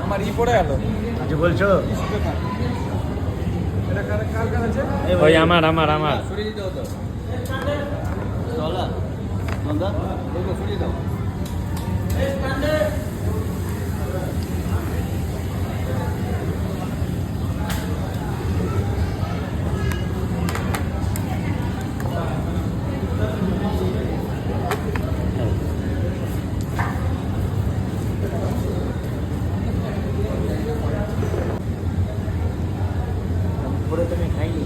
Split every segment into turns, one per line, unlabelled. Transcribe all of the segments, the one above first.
আমার ই পড়ে গেল।
আচ্ছা বলছো
এটা কার কার আছে?
ওই আমার
সরিয়ে দিতে হতো চলা নন্দা ওকে সরিয়ে দাও
পুরো তুমি খাইনি,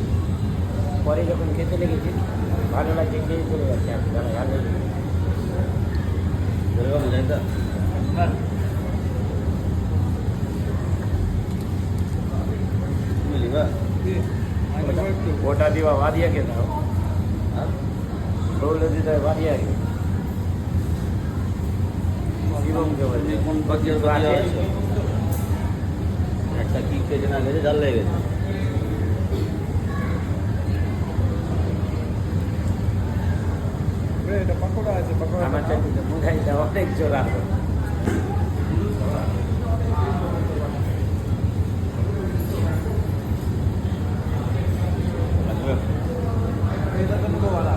পরে যখন খেতে লেগেছি ভালো লাগছে খেয়ে চলে যাচ্ছে ভালো ওটা দিবা বাদিয়া কে দাও বললে দিতে বাদিয়া কে শিবমকে বলছে
কোন বাকির বাকি আছে একটা কি খেয়ে না গেছে জাল লেগে গেছে
এটা পাকোড়া আছে, পাকোড়া
আমার চাকরিতে মুখাইটা অনেক জোর আছে
এটা তো নেবো वाला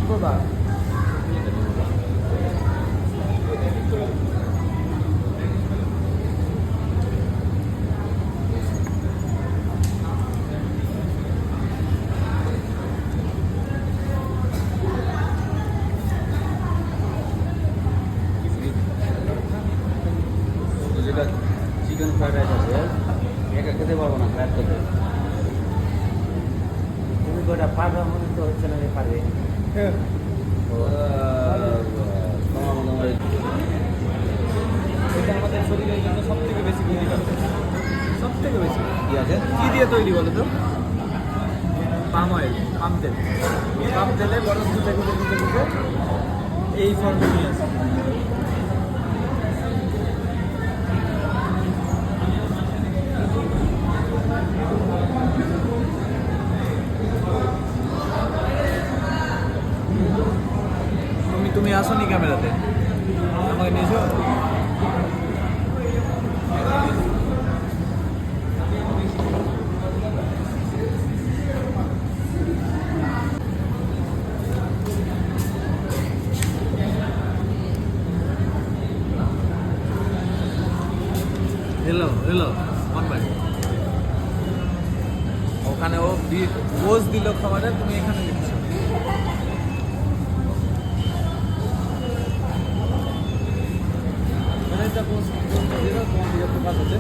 কোথা
যেটা চিকেন ফ্রাইড রাইস আছে একা খেতে পারবো না ফ্রাইড করতে
তুমি গোটা পারবা মনে তো হচ্ছে না যে পারবে
তোমার মতো আমার
এটা আমাদের শরীরের জন্য সব থেকে বেশি ক্ষতিকর, সব থেকে বেশি।
কি আছে
কি দিয়ে তৈরি বলো তো? পাম অয়েল, পাম তেল। পাম তেলে বরফ দিতে দিতে দিতে দিতে এই ফর্মে নিয়ে আসে। তুমি আসোনি ক্যামেরাতে, আমাকে নিয়েছো? এলো অন ভাই, ওখানে ও পোজ দিল খাবারের, তুমি এখানে দিচ্ছ। এটা পোজ দিল, তোমার দিকে ফোকাস হচ্ছে।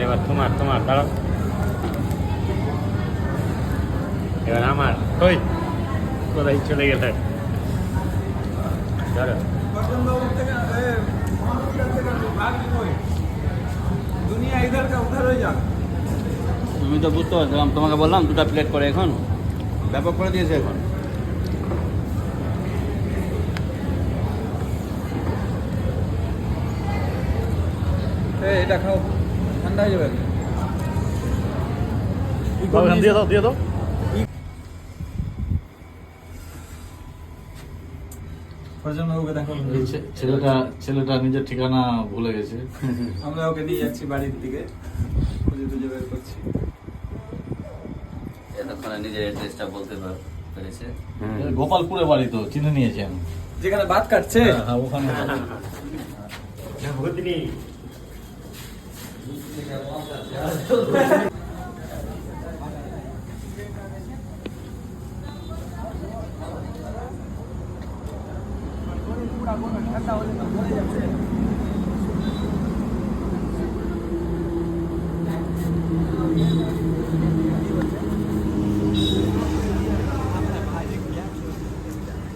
এবার তোমার দাঁড়াও, এবার আমার ওই কোথায় চলে গেলে ধরো
দুনিয়া ইধার কা উধার হয়ে যাক।
তুমি তো বুঝতে পারছিলাম, তোমাকে বললাম 2টা প্লেট করে, এখন ব্যাপক করে দিয়েছে এখন।
এটা খাও, ঠান্ডা হয়ে যাবে।
দিয়ে দাও ছেলেটা নিজের ঠিকানা ভুলে গেছে।
আমরা ওকে নিয়ে যাচ্ছি বাড়ির দিকে, খুঁজে খুঁজে বের করছি।
এতক্ষণে নিজের অ্যাড্রেসটা বলতে পেরেছে।
গোপালপুরে বাড়ি তো চিনে নিয়েছেন,
যেখানে ভাত কাটছে
ওখানে
পুরা কোনো ঠান্ডা হলে তো গলে যাচ্ছে